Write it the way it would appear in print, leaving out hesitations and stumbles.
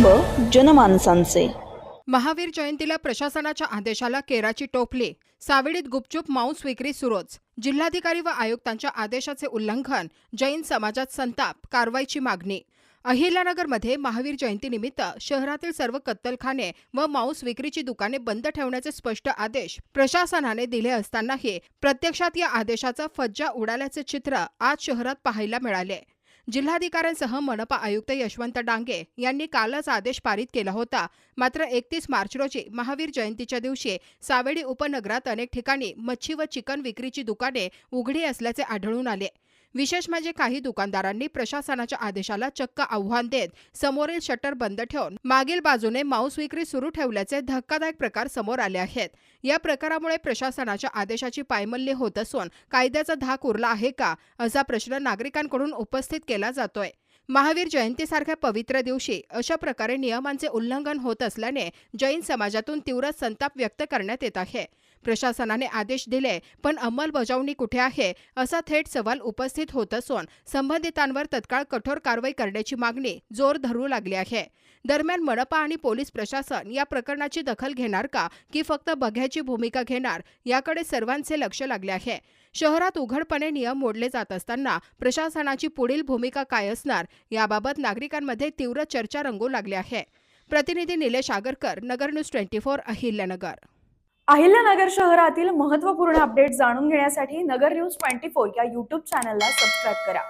बिंब जनमानसांचे। महावीर जयंतीला प्रशासनाच्या आदेशाला केराची टोपली। सावेडीत गुपचूप मांस विक्री सुरूच। जिल्हाधिकारी व आयुक्तांच्या आदेशाचे उल्लंघन, जैन समाजात संताप, कारवाईची मागणी। अहिल्यानगरमध्ये महावीर जयंतीनिमित्त शहरातील सर्व कत्तलखाने व मांस विक्रीची दुकाने बंद ठेवण्याचे स्पष्ट आदेश प्रशासनाने दिले असतानाही प्रत्यक्षात या आदेशाचा फज्जा उडाल्याचे चित्र आज शहरात पाहायला मिळाले। जिल्हाधिकाऱ्यांसह मनपा आयुक्त यशवंत डांगे यांनी कालच आदेश पारित केला होता। मात्र 31 मार्च रोजी महावीर जयंतीच्या दिवशी सावेडी उपनगरात अनेक ठिकाणी मच्छी व चिकन विक्रीची दुकाने उघडी असल्याचे आढळून आले। विशेष म्हणजे काही दुकानदारांनी प्रशासनाच्या आदेशाला चक्क आव्हान देत समोरील शटर बंद ठेवून मागील बाजूने मांस विक्री सुरू ठेवल्याचे धक्कादायक प्रकार समोर आले आहेत। या प्रकारामुळे प्रशासनाच्या आदेशाची पायमल्ली होत असून कायद्याचा धाक उरला आहे का, असा प्रश्न नागरिकांकडून उपस्थित केला जातोय। महावीर जयंतीसारख्या पवित्र दिवशी अशा प्रकारे नियमांचे उल्लंघन होत असल्याने जैन समाजातून तीव्र संताप व्यक्त करण्यात येत आहे। प्रशासनाने आदेश दिले पण अंमलबजावणी कुठे आहे, असा थेट सवाल उपस्थित होत असून संबंधितांवर तत्काळ कठोर कारवाई करण्याची मागणी जोर धरू लागली आहे। दरम्यान मनपा आणि पोलीस प्रशासन या प्रकरणाची दखल घेणार का की फक्त बघ्याची भूमिका घेणार, याकडे सर्वांचे लक्ष लागले आहे। शहरात उघडपणे नियम मोडले जात असताना प्रशासनाची पुढील भूमिका काय असणार, याबाबत नागरिकांमध्ये तीव्र चर्चा रंगू लागली आहे। प्रतिनिधी निलेश आगरकर, नगर न्यूज 24, अहिल्यानगर। अहिल्यानगर शहरातील महत्त्वपूर्ण अपडेट जाणून घेण्यासाठी नगर न्यूज 24 या YouTube चॅनलला सबस्क्राइब करा।